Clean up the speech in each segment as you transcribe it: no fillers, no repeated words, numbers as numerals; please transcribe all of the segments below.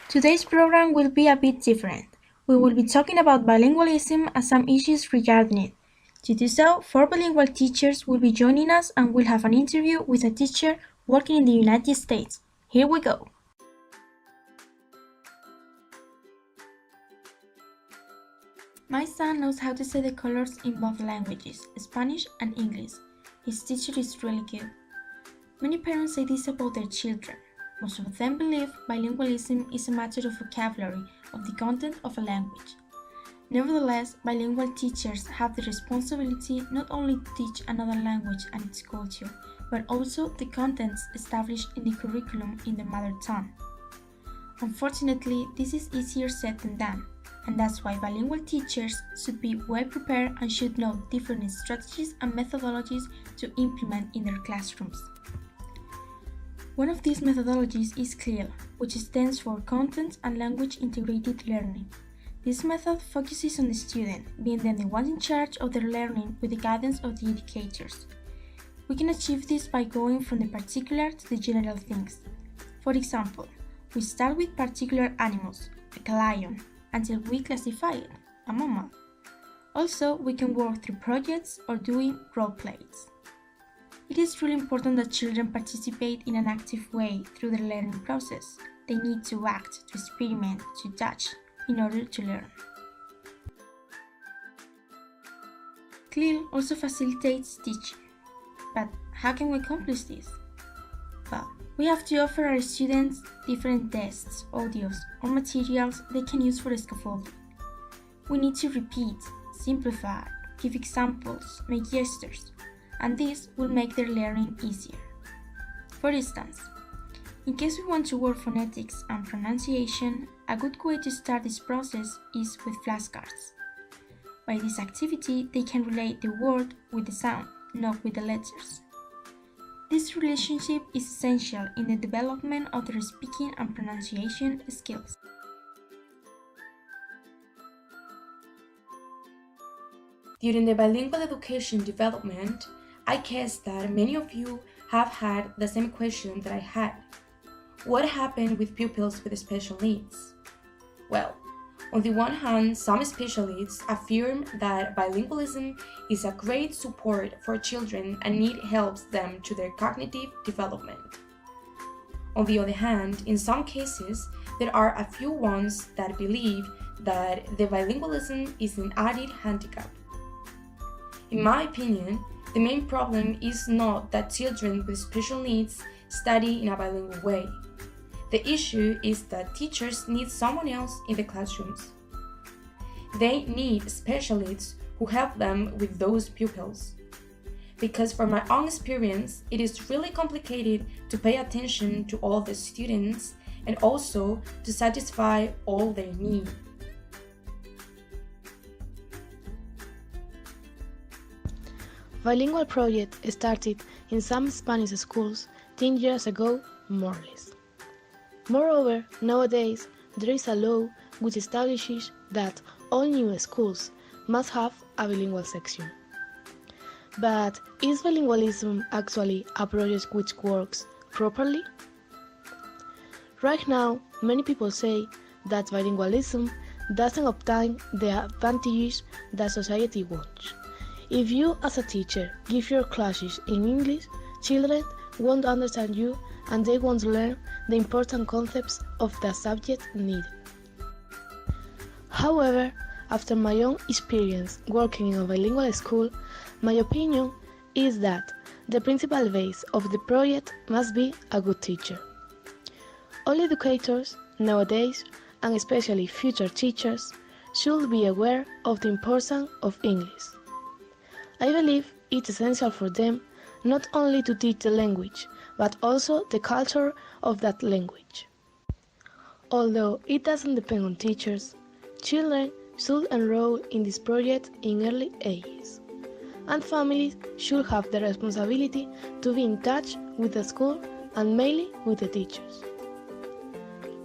Today's program will be a bit different. We will be talking about bilingualism and some issues regarding it. To do so, four bilingual teachers will be joining us and we'll have an interview with a teacher working in the United States. Here we go. My son knows how to say the colors in both languages, Spanish and English. His teacher is really good. Many parents say this about their children. Most of them believe bilingualism is a matter of vocabulary, of the content of a language. Nevertheless, bilingual teachers have the responsibility not only to teach another language and its culture, but also the contents established in the curriculum in the mother tongue. Unfortunately, this is easier said than done, and that's why bilingual teachers should be well prepared and should know different strategies and methodologies to implement in their classrooms. One of these methodologies is CLEAR, which stands for Content and Language Integrated Learning. This method focuses on the student, being then the one in charge of their learning with the guidance of the educators. We can achieve this by going from the particular to the general things. For example, we start with particular animals, like a lion, until we classify it, a mammal. Also, we can work through projects or doing role plays. It is really important that children participate in an active way through their learning process. They need to act, to experiment, to touch, in order to learn. CLEAR also facilitates teaching. But how can we accomplish this? Well, we have to offer our students different tests, audios, or materials they can use for scaffolding. We need to repeat, simplify, give examples, make gestures, and this will make their learning easier. For instance, in case we want to work phonetics and pronunciation, a good way to start this process is with flashcards. By this activity, they can relate the word with the sound, not with the letters. This relationship is essential in the development of their speaking and pronunciation skills. During the bilingual education development, I guess that many of you have had the same question that I had. What happened with pupils with special needs? Well, on the one hand, some specialists affirm that bilingualism is a great support for children and it helps them to their cognitive development. On the other hand, in some cases, there are a few ones that believe that the bilingualism is an added handicap. In my opinion, the main problem is not that children with special needs study in a bilingual way. The issue is that teachers need someone else in the classrooms. They need specialists who help them with those pupils. Because from my own experience, it is really complicated to pay attention to all the students and also to satisfy all their needs. Bilingual project started in some Spanish schools 10 years ago, more or less. Moreover, nowadays there is a law which establishes that all new schools must have a bilingual section. But is bilingualism actually a project which works properly? Right now, many people say that bilingualism doesn't obtain the advantages that society wants. If you, as a teacher, give your classes in English, children won't understand you and they won't learn the important concepts of the subject needed. However, after my own experience working in a bilingual school, my opinion is that the principal base of the project must be a good teacher. All educators, nowadays, and especially future teachers, should be aware of the importance of English. I believe it's essential for them not only to teach the language, but also the culture of that language. Although it doesn't depend on teachers, children should enroll in this project in early ages, and families should have the responsibility to be in touch with the school and mainly with the teachers.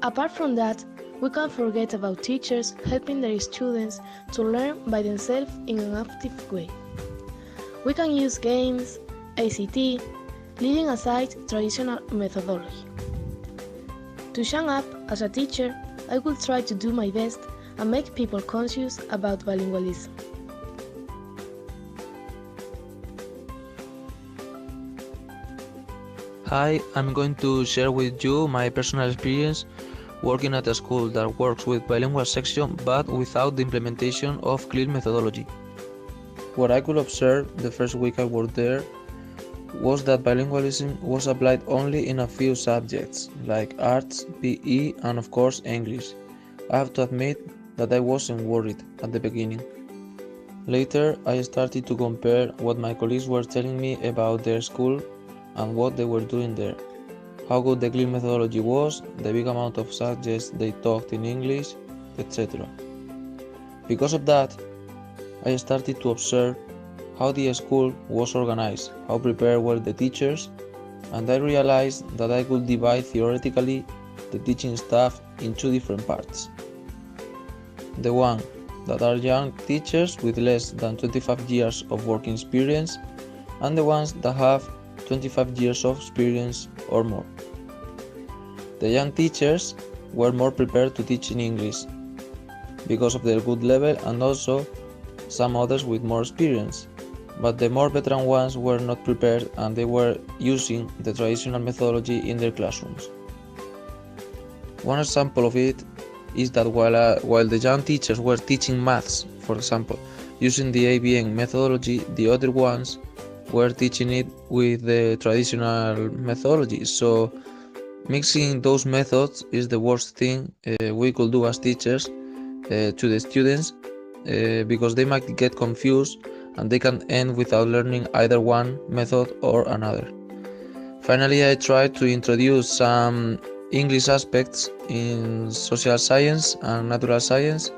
Apart from that, we can't forget about teachers helping their students to learn by themselves in an active way. We can use games, ACT, leaving aside traditional methodology. To shine up as a teacher, I will try to do my best and make people conscious about bilingualism. Hi, I'm going to share with you my personal experience working at a school that works with bilingual section but without the implementation of clear methodology. What I could observe the first week I worked there was that bilingualism was applied only in a few subjects like arts, PE, and of course English. I have to admit that I wasn't worried at the beginning. Later, I started to compare what my colleagues were telling me about their school and what they were doing there, how good the clear methodology was, the big amount of subjects they taught in English, etc. Because of that, I started to observe how the school was organized, how prepared were the teachers, and I realized that I could divide theoretically the teaching staff in two different parts. The one that are young teachers with less than 25 years of working experience, and the ones that have 25 years of experience or more. The young teachers were more prepared to teach in English because of their good level, and also some others with more experience, but the more veteran ones were not prepared and they were using the traditional methodology in their classrooms. One example of it is that while the young teachers were teaching maths, for example, using the ABN methodology, the other ones were teaching it with the traditional methodology. So mixing those methods is the worst thing we could do as teachers to the students because they might get confused and they can end without learning either one method or another. Finally, I tried to introduce some English aspects in social science and natural science,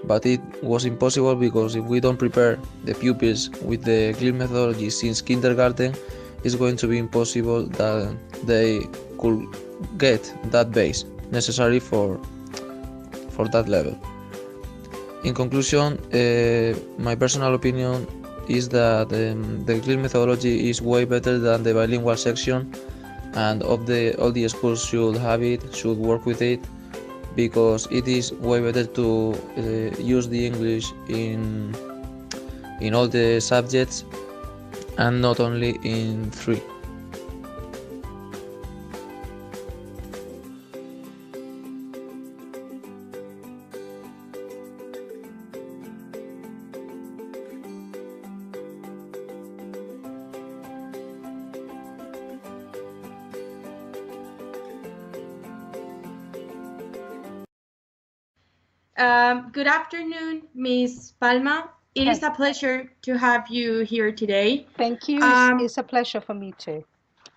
but it was impossible because if we don't prepare the pupils with the clear methodology since kindergarten, it's going to be impossible that they could get that base necessary for that level. In conclusion, my personal opinion is that the clear methodology is way better than the bilingual section, and all the schools should have it, should work with it, because it is way better to use the English in all the subjects and not only in 3. Good afternoon, Miss Palma. It is a pleasure to have you here today. Thank you. It's a pleasure for me too.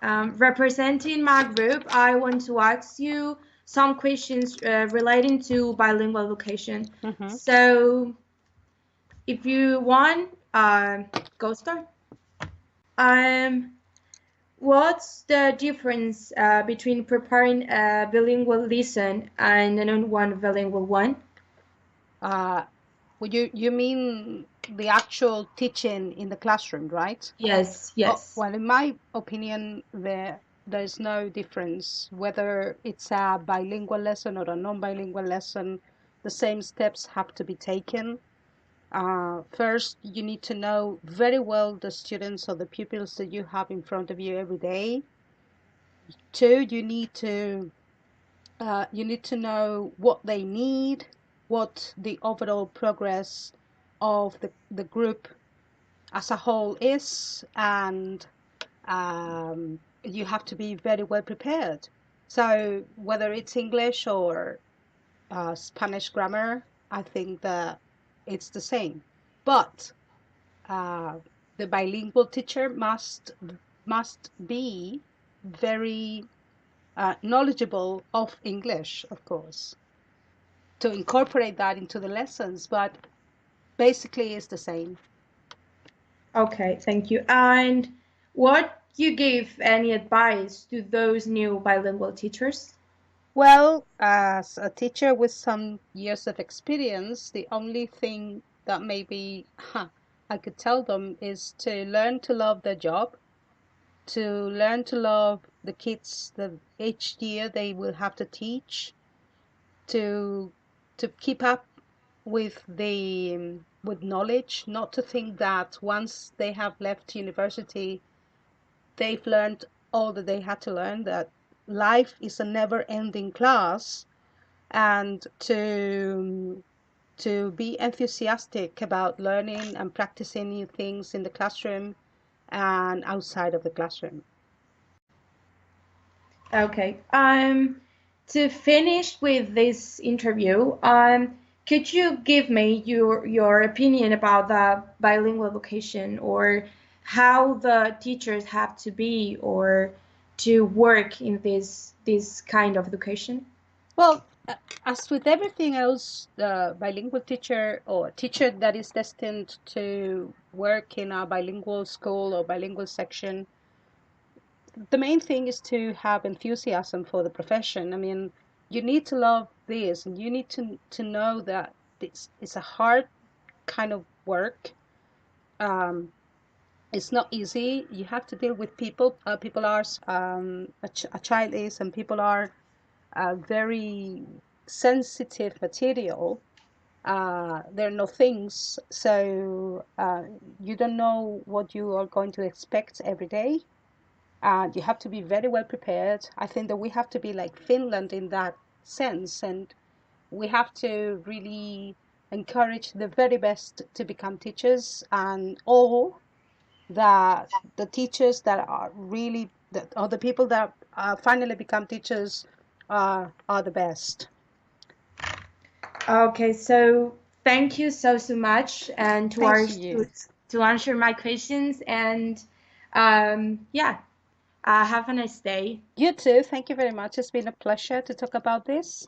Representing my group, I want to ask you some questions relating to bilingual education. So, if you want, go start. What's the difference between preparing a bilingual lesson and a non-bilingual one? You mean the actual teaching in the classroom, right? Yes. Well, in my opinion, there is no difference whether it's a bilingual lesson or a non-bilingual lesson. The same steps have to be taken. First, you need to know very well the students or the pupils that you have in front of you every day. Two, you need to know what they need, what the overall progress of the group as a whole is, and you have to be very well prepared. So whether it's English or Spanish grammar, I think that it's the same. But the bilingual teacher must be very knowledgeable of English, of course, to incorporate that into the lessons, but basically it's the same. Okay, thank you. And what you give any advice to those new bilingual teachers? Well, as a teacher with some years of experience, the only thing that maybe I could tell them is to learn to love their job, to learn to love the kids that each year they will have to teach, to keep up with with knowledge, not to think that once they have left university they've learned all that they had to learn, that life is a never-ending class, and to be enthusiastic about learning and practicing new things in the classroom and outside of the classroom. Okay. To finish with this interview, could you give me your opinion about the bilingual education, or how the teachers have to be or to work in this kind of education? Well, as with everything else, the bilingual teacher or teacher that is destined to work in a bilingual school or bilingual section, the main thing is to have enthusiasm for the profession. I mean, you need to love this, and you need to know that it's a hard kind of work. It's not easy. You have to deal with people. People are, a child is, and people are very sensitive material. They're no things, so you don't know what you are going to expect every day. You have to be very well prepared. I think that we have to be like Finland in that sense, and we have to really encourage the very best to become teachers, and all that the teachers that are really, or the people that finally become teachers are the best. Okay, so thank you so much, and Thanks to you. to answer my questions, and yeah, have a nice day. You too. Thank you very much. It's been a pleasure to talk about this.